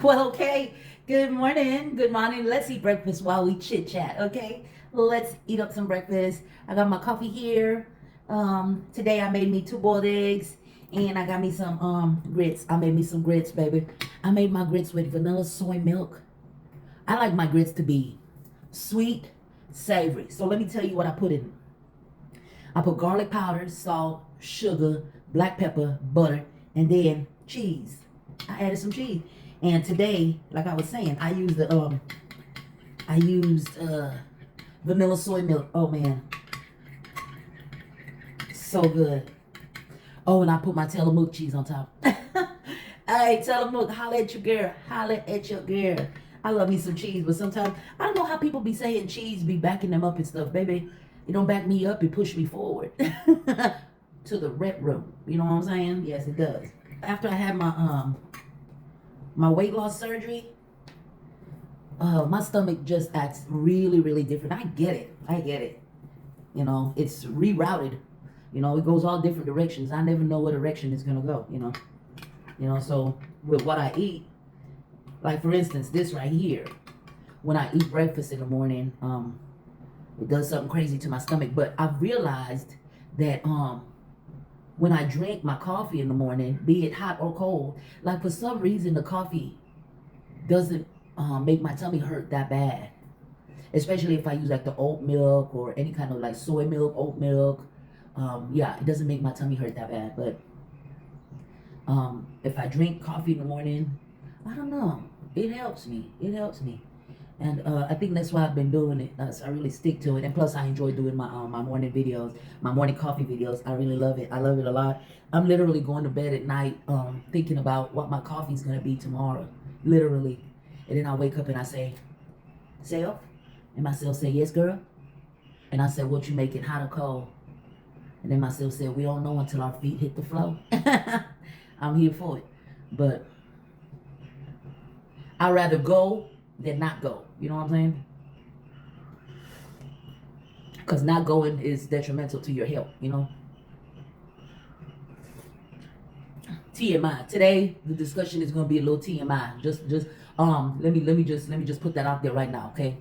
Well, okay. Good morning. Good morning. Let's eat breakfast while we chit chat, okay? Let's eat up some breakfast. I got my coffee here. Today I made me 2 boiled eggs and I got me some grits. I made me some grits, baby. I made my grits with vanilla soy milk. I like my grits to be sweet, savory. So let me tell you what I put in. I put garlic powder, salt, sugar, black pepper, butter, and then cheese. I added some cheese. And today, like I was saying, I used vanilla soy milk. Oh man, so good. Oh, and I put my Tillamook cheese on top. Hey, Tillamook, holla at your girl. Holla at your girl. I love me some cheese, but sometimes I don't know how people be saying cheese be backing them up and stuff, baby. It don't back me up, it push me forward to the red room. You know what I'm saying? Yes, it does. After I had my weight loss surgery, my stomach just acts really, really different. I get it. I get it. You know, it's rerouted. You know, it goes all different directions. I never know what direction it's gonna go. So with what I eat, like for instance, this right here, when I eat breakfast in the morning, it does something crazy to my stomach. But I've realized that when I drink my coffee in the morning, be it hot or cold, like for some reason the coffee doesn't make my tummy hurt that bad. Especially if I use like the oat milk or any kind of like soy milk, oat milk. Yeah, it doesn't make my tummy hurt that bad. But if I drink coffee in the morning, I don't know. It helps me. It helps me. And I think that's why I've been doing it. So I really stick to it. And plus, I enjoy doing my morning videos, my morning coffee videos. I really love it. I love it a lot. I'm literally going to bed at night thinking about what my coffee's going to be tomorrow. Literally. And then I wake up and I say, Self? And myself say, yes, girl. And I said, what you making, hot or cold? And then myself said, we don't know until our feet hit the floor. I'm here for it. But I'd rather go than not go. You know what I'm saying? Because not going is detrimental to your health, you know? TMI. Today, the discussion is gonna be a little TMI. Let me just put that out there right now, okay?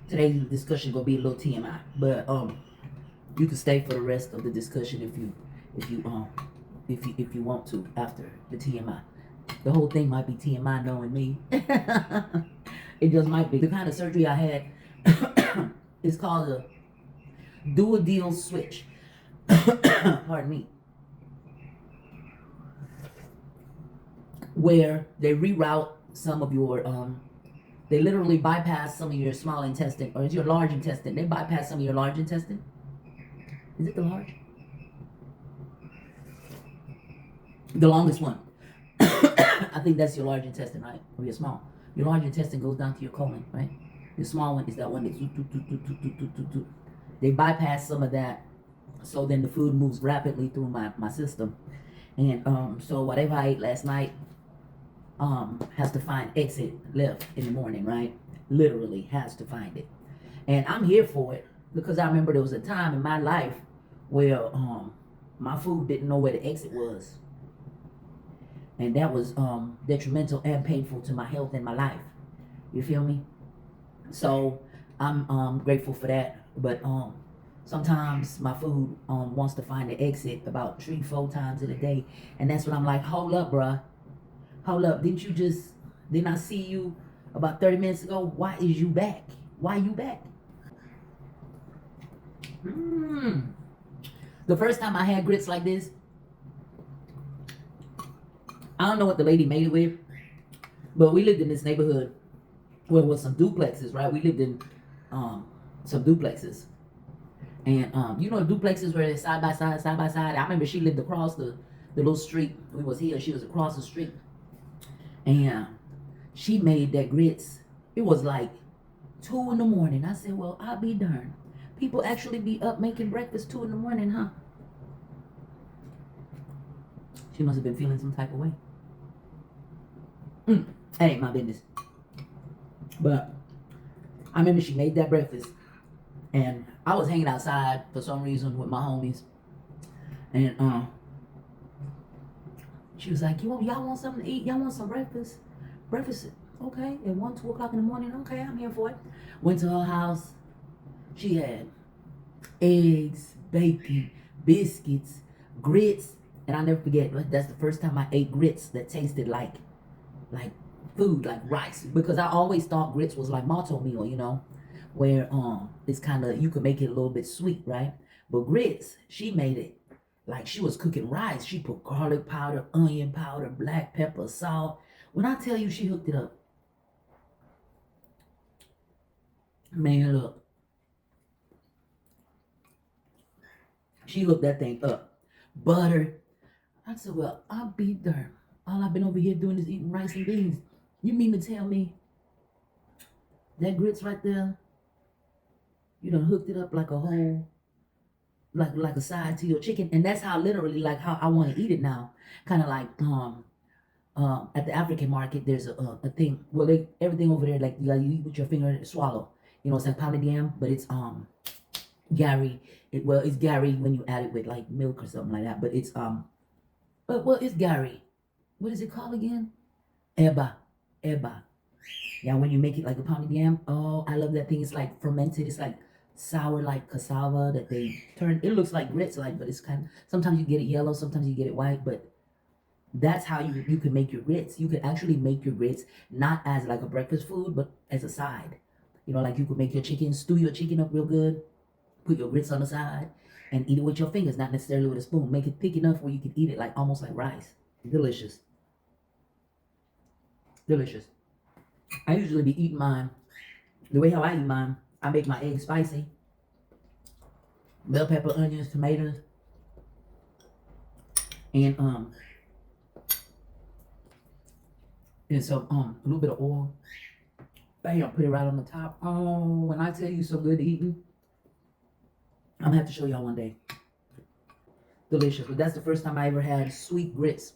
Today's discussion gonna be a little TMI, but you can stay for the rest of the discussion if you want to after the TMI. The whole thing might be TMI knowing me. It just might be. The kind of surgery I had is called a duodenal switch. Pardon me. Where they reroute some of your they literally bypass some of your small intestine, or it's your large intestine. They bypass some of your large intestine. Is it the large? The longest one. I think that's your large intestine, right? Or your small. Your large intestine goes down to your colon, right? Your small one is that one that's they bypass some of that, so then the food moves rapidly through my system. And so whatever I ate last night has to find exit left in the morning, right? Literally has to find it. And I'm here for it because I remember there was a time in my life where my food didn't know where the exit was. And that was detrimental and painful to my health and my life. You feel me? So I'm grateful for that. But sometimes my food wants to find the exit about 3-4 times in a day. And that's when I'm like, hold up, bruh. Hold up. Didn't I see you about 30 minutes ago? Why is you back? Why you back? The first time I had grits like this, I don't know what the lady made it with, but we lived in this neighborhood where was some duplexes, right? We lived in some duplexes. And you know the duplexes where they're side by side, side by side. I remember she lived across the little street. We was here, she was across the street. And she made that grits. It was like 2 in the morning. I said, well, I'll be darned. People actually be up making breakfast 2 in the morning, huh? She must have been feeling some type of way. That ain't my business. But I remember she made that breakfast. And I was hanging outside for some reason with my homies. And she was like, y'all want something to eat? Y'all want some breakfast? Breakfast Okay, at 1, 2 o'clock in the morning. Okay, I'm here for it. Went to her house. She had eggs, bacon, biscuits, grits, and I'll never forget. That's the first time I ate grits that tasted like food, like rice, because I always thought grits was like malto meal, where it's kind of, you could make it a little bit sweet, right? But grits, she made it like she was cooking rice. She put garlic powder, onion powder, black pepper, salt. When I tell you she hooked it up, man, look, she hooked that thing up. Butter. I said, well, I'll be there. All I've been over here doing is eating rice and beans. You mean to tell me that grits right there, you done hooked it up like a whole, like a side to your chicken? And that's how literally like how I want to eat it now. Kind of like at the African market, there's a thing. Well, everything over there like you eat with your finger and swallow. It's like pounded yam, but it's Gary. It's Gary when you add it with like milk or something like that. But it's it's Gary. What is it called again? Eba. Eba. Yeah, when you make it like a pounded yam, oh, I love that thing. It's like fermented. It's like sour, like cassava that they turn. It looks like grits, like, but it's kind of, sometimes you get it yellow, sometimes you get it white, but that's how you can make your grits. You can actually make your grits not as like a breakfast food, but as a side. Like you could make your chicken, stew your chicken up real good, put your grits on the side, and eat it with your fingers, not necessarily with a spoon. Make it thick enough where you can eat it like almost like rice. Delicious. Delicious. I usually be eating mine the way how I eat mine. I make my eggs spicy. Bell pepper, onions, tomatoes, and some a little bit of oil. Bam, put it right on the top. Oh, when I tell you so good eating, I'm gonna have to show y'all one day. Delicious. But that's the first time I ever had sweet grits.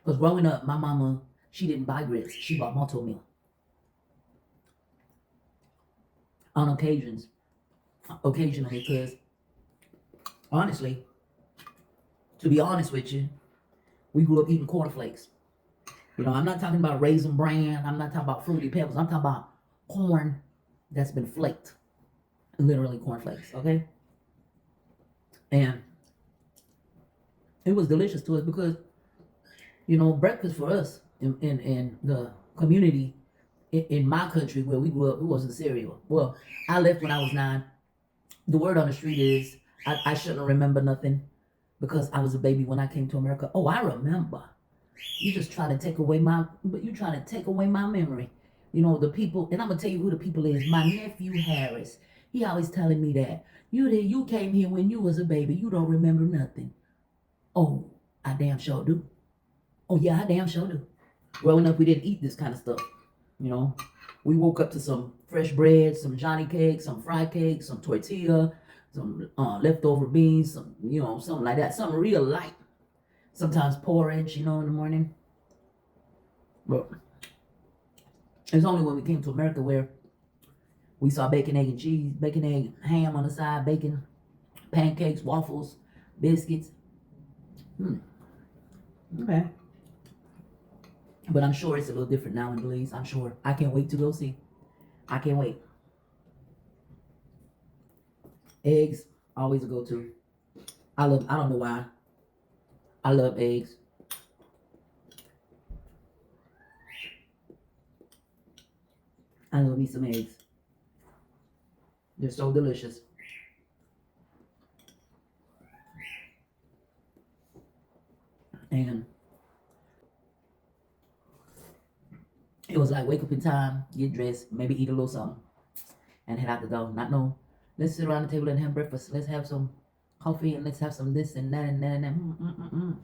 Because growing up, my mama, she didn't buy grits. She bought malto meal. On occasionally, because honestly, to be honest with you, we grew up eating cornflakes. I'm not talking about Raisin Bran. I'm not talking about Fruity Pebbles. I'm talking about corn that's been flaked. Literally cornflakes, okay? And it was delicious to us because, breakfast for us in the community, in my country where we grew up, it wasn't cereal. Well, I left when I was 9. The word on the street is I shouldn't remember nothing because I was a baby when I came to America. Oh, I remember. You just try to take away my memory. The people, and I'm gonna tell you who the people is. My nephew Harris. He always telling me that you came here when you was a baby. You don't remember nothing. Oh, I damn sure do. Oh yeah, I damn sure do. Growing up, we didn't eat this kind of stuff. We woke up to some fresh bread, some Johnny cake, some fried cake, some tortilla, some leftover beans, some something like that, something real light. Sometimes porridge, in the morning. But it's only when we came to America where we saw bacon, egg, and cheese, bacon, egg, ham on the side, bacon, pancakes, waffles, biscuits. Okay. But I'm sure it's a little different now in Belize. I'm sure. I can't wait to go see. I can't wait. Eggs, always a go-to. I don't know why. I love eggs. I love me some eggs. They're so delicious. And it was like wake up in time, get dressed, maybe eat a little something, and head out the door. Not no, let's sit around the table and have breakfast. Let's have some coffee and let's have some this and that and that and that.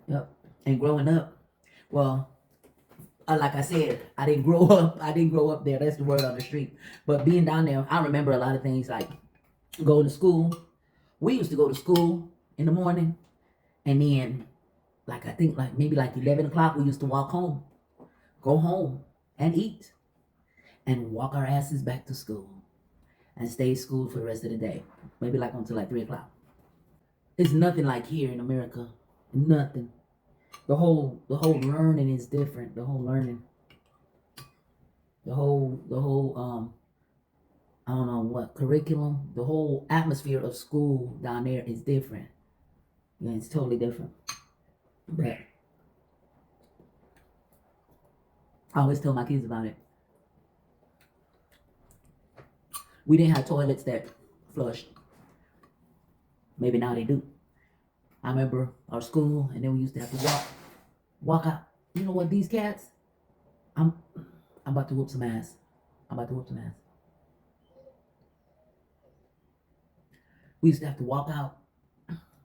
Yep. And growing up, well, like I said, I didn't grow up there. That's the word on the street. But being down there, I remember a lot of things like going to school. We used to go to school in the morning, and then, like I think, like maybe like 11 o'clock, we used to walk home, go home, and eat, and walk our asses back to school, and stay at school for the rest of the day. Maybe like until like 3 o'clock. It's nothing like here in America. Nothing. The whole learning is different. The whole learning, the whole I don't know what curriculum, the whole atmosphere of school down there is different. Yeah, it's totally different. But I always tell my kids about it. We didn't have toilets that flushed. Maybe now they do. I remember our school, and then we used to have to walk out. You know what? These cats, I'm, I'm about to whoop some ass. I'm about to whoop some ass. We used to have to walk out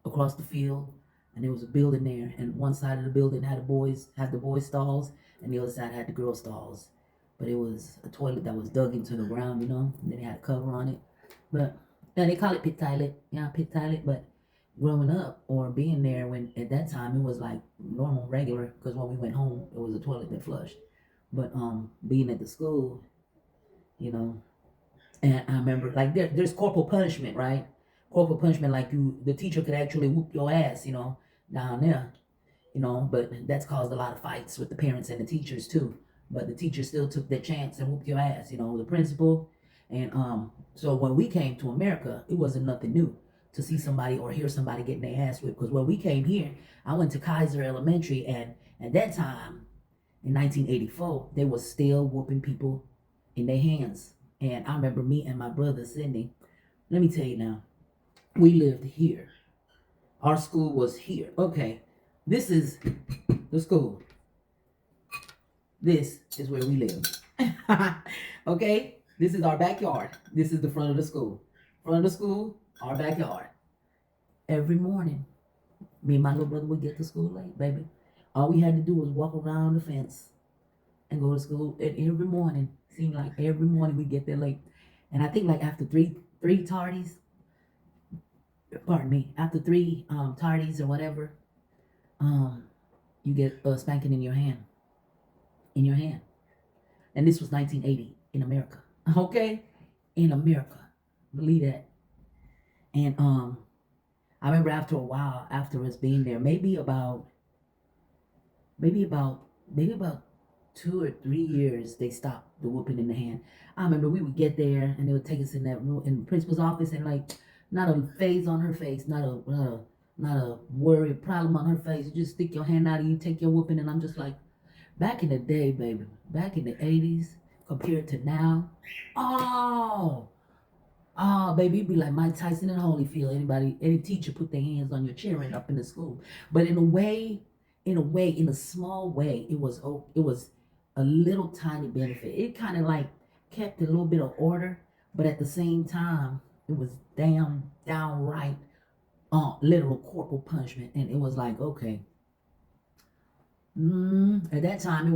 across the field, and there was a building there, and one side of the building had the boys stalls, and the other side had the girls stalls. But it was a toilet that was dug into the ground, and then it had a cover on it. But yeah, they call it pit toilet, pit toilet. But growing up or being there when at that time it was like normal, regular, because when we went home it was a toilet that flushed. But being at the school, you know, and I remember like there's corporal punishment, right? Corporal punishment, like the teacher could actually whoop your ass, down there, but that's caused a lot of fights with the parents and the teachers too. But the teacher still took their chance and whooped your ass, the principal. And so when we came to America, it wasn't nothing new to see somebody or hear somebody getting their ass whipped. Because when we came here, I went to Kaiser Elementary, and at that time, in 1984, they were still whooping people in their hands. And I remember me and my brother Sydney. Let me tell you now, we lived here. Our school was here. Okay, this is the school. This is where we live. Okay, this is our backyard. This is the front of the school. Front of the school, our backyard. Every morning, me and my little brother would get to school late, baby. All we had to do was walk around the fence and go to school. And every morning, seemed like every morning we get there late. And I think like after three tardies, after three tardies or whatever, you get a spanking in your hand. In your hand. And this was 1980 in America. Okay? In America. Believe that. And I remember after a while, after us being there, maybe about 2 or 3 years, they stopped the whooping in the hand. I remember we would get there and they would take us in that room in the principal's office, and like not a phase on her face, not a worry, problem on her face. You just stick your hand out and you take your whooping, and I'm just like, back in the day, baby, back in the 80s compared to now, baby, it'd be like Mike Tyson and Holyfield. Any teacher put their hands on your children up in the school. But in a small way, it was a little tiny benefit. It kind of like kept a little bit of order, but at the same time, it was downright literal corporal punishment. And it was like, okay. At that time, it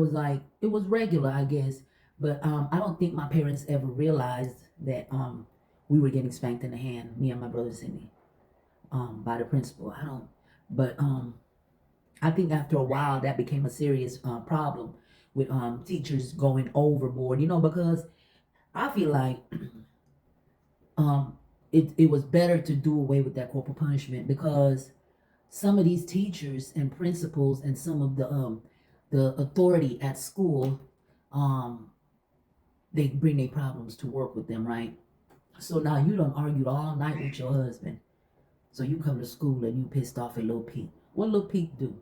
was regular, I guess. But I don't think my parents ever realized that we were getting spanked in the hand, me and my brother Sydney, by the principal. I don't. But I think after a while that became a serious problem with teachers going overboard. Because I feel like it was better to do away with that corporal punishment, because some of these teachers and principals and some of the authority at school, they bring their problems to work with them, right? So now you done argued all night with your husband. So you come to school and you pissed off at Lil Pete. What Lil Pete do?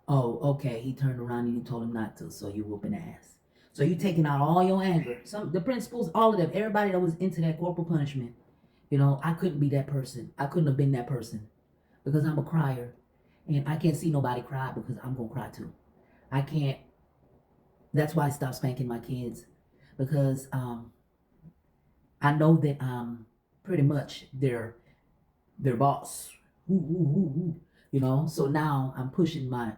Oh, okay, he turned around and you told him not to, so you whooping ass. So you taking out all your anger. The principals, all of them, everybody that was into that corporal punishment. I couldn't be that person. I couldn't have been that person, because I'm a crier, and I can't see nobody cry, because I'm gonna cry too. I can't. That's why I stopped spanking my kids, because I know that I'm pretty much their boss. Ooh, ooh, ooh. So now I'm pushing my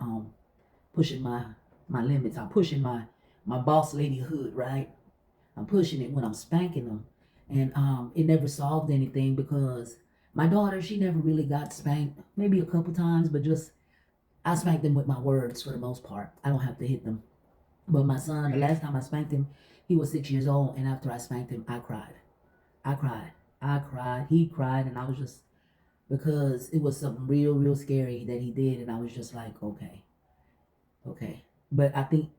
limits. I'm pushing my boss lady hood, right? I'm pushing it when I'm spanking them, and it never solved anything, because my daughter, she never really got spanked. Maybe a couple times, but just I spanked them with my words for the most part. I don't have to hit them. But my son, the last time I spanked him, he was 6 years old, and after I spanked him, I cried. He cried, and I was just, because it was something real, real scary that he did, and I was just like, okay. Okay. But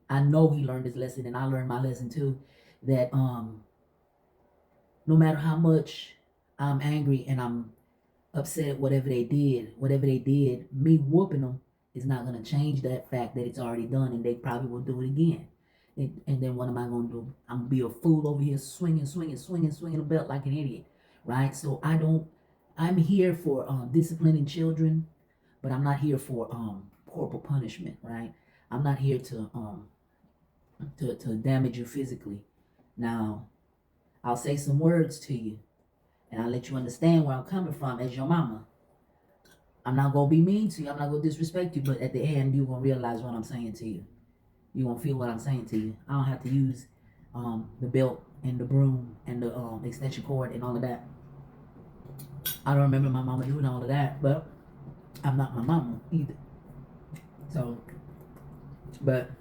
I know he learned his lesson, and I learned my lesson too. That no matter how much I'm angry and I'm upset at whatever they did, me whooping them is not gonna change that fact that it's already done, and they probably will do it again. And then what am I gonna do? I'm gonna be a fool over here swinging the belt like an idiot, right? So I don't. I'm here for disciplining children, but I'm not here for corporal punishment, right? I'm not here to damage you physically. Now, I'll say some words to you, and I'll let you understand where I'm coming from as your mama. I'm not gonna be mean to you. I'm not gonna disrespect you, but at the end, you're gonna realize what I'm saying to you. You're gonna feel what I'm saying to you. I don't have to use the belt and the broom and the extension cord and all of that. I don't remember my mama doing all of that, but I'm not my mama either. So, but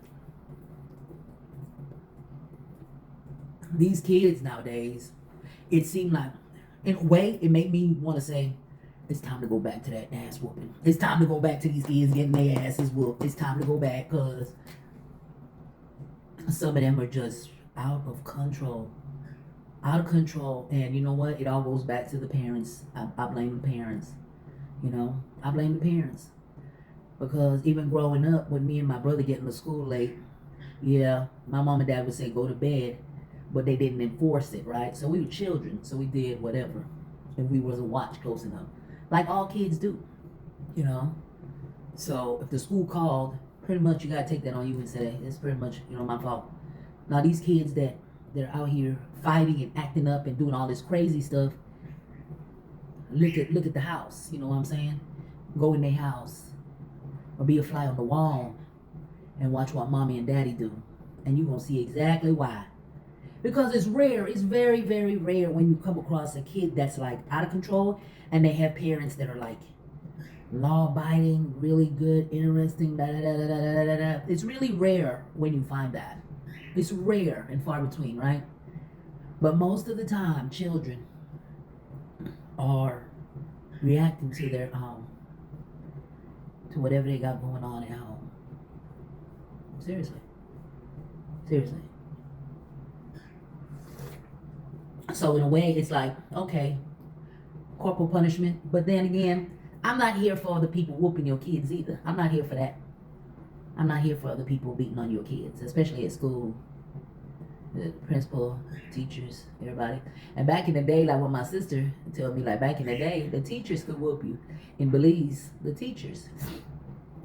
these kids nowadays, it seemed like, in a way, it made me want to say, it's time to go back to that ass whooping. It's time to go back to these kids getting their asses whooped. It's time to go back because some of them are just out of control. Out of control. And you know what? It all goes back to the parents. I blame the parents. You know, I blame the parents. Because even growing up, with me and my brother getting to school late, yeah, my mom and dad would say go to bed, but they didn't enforce it, right? So we were children, so we did whatever. If we wasn't watched close enough. Like all kids do, you know? So if the school called, pretty much you gotta take that on you and say, it's pretty much, my fault. Now these kids they're out here fighting and acting up and doing all this crazy stuff, look at the house, you know what I'm saying? Go in their house. Or be a fly on the wall and watch what mommy and daddy do. And you're going to see exactly why. Because it's rare. It's very, very rare when you come across a kid that's like out of control and they have parents that are like law-abiding, really good, interesting, da da da da da da da. It's really rare when you find that. It's rare and far between, right? But most of the time, children are reacting to their to whatever they got going on at home. Seriously. So in a way, it's like, okay, corporal punishment. But then again, I'm not here for other people whooping your kids either. I'm not here for that. I'm not here for other people beating on your kids, especially at school. The principal, teachers, everybody. And back in the day, like what my sister told me, like back in the day, the teachers could whoop you. In Belize, the teachers,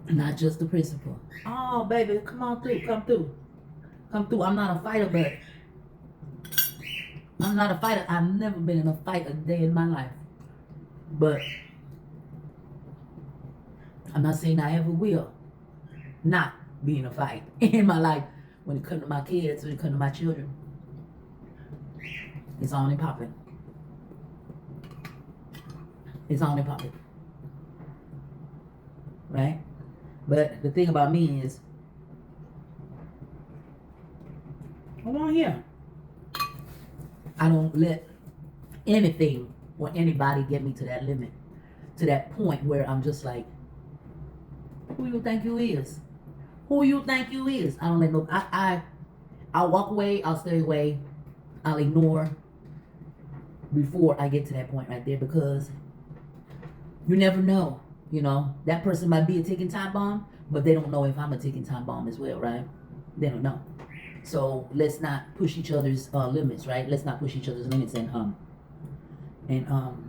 not just the principal. Oh, baby, come on through, come through. I'm not a fighter, but I'm not a fighter. I've never been in a fight a day in my life. But I'm not saying I ever will not be in a fight in my life. When it comes to my kids, when it comes to my children, it's on and popping. It's on and popping. Right? But the thing about me is, hold on here. I don't let anything or anybody get me to that limit, to that point where I'm just like, who you think you is? Who you think you is? I don't let no. I'll walk away. I'll stay away. I'll ignore before I get to that point right there, because you never know. That person might be a ticking time bomb, but they don't know if I'm a ticking time bomb as well, right? They don't know. So let's not push each other's limits, right? Let's not push each other's limits and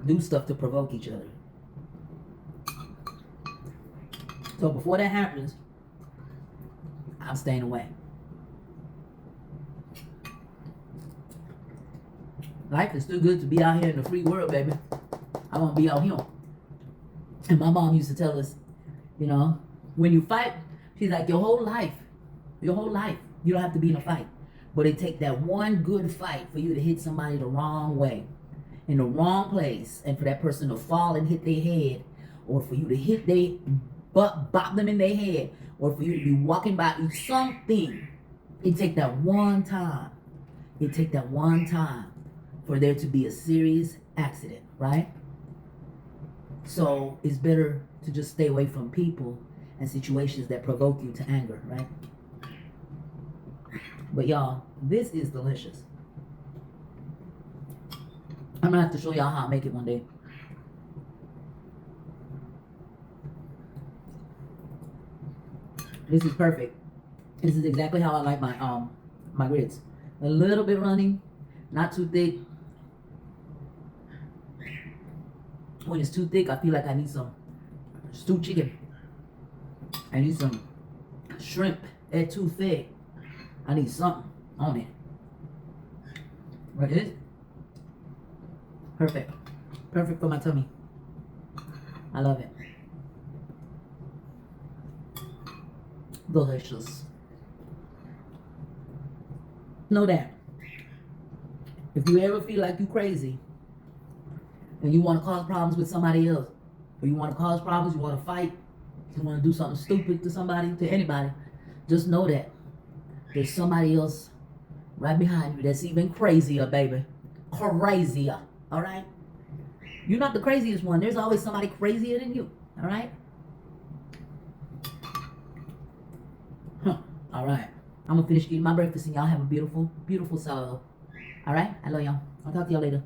do stuff to provoke each other. So before that happens, I'm staying away. Life is too good to be out here in the free world, baby. I want to be out here. And my mom used to tell us, when you fight, she's like, your whole life, you don't have to be in a fight. But it takes that one good fight for you to hit somebody the wrong way, in the wrong place, and for that person to fall and hit their head, or for you to hit their butt, bop them in their head, or for you to be walking by something. It take that one time. For there to be a serious accident, right? So it's better to just stay away from people and situations that provoke you to anger, right? But y'all, this is delicious. I'm gonna have to show y'all how I make it one day. This is perfect. This is exactly how I like my grits. A little bit runny, not too thick. When it's too thick, I feel like I need some stewed chicken. I need some shrimp. They're too thick. I need something on it. Right, it is perfect. Perfect for my tummy. I love it. Delicious. Know that if you ever feel like you crazy and you want to cause problems with somebody else, or you want to cause problems, you want to fight, you want to do something stupid to somebody, to anybody, just know that there's somebody else right behind you that's even crazier, baby. Crazier. All right? You're not the craziest one. There's always somebody crazier than you. All right? All right. I'm going to finish eating my breakfast and y'all have a beautiful, beautiful soul. All right? I love y'all. I'll talk to y'all later.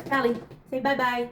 Callie, say bye-bye.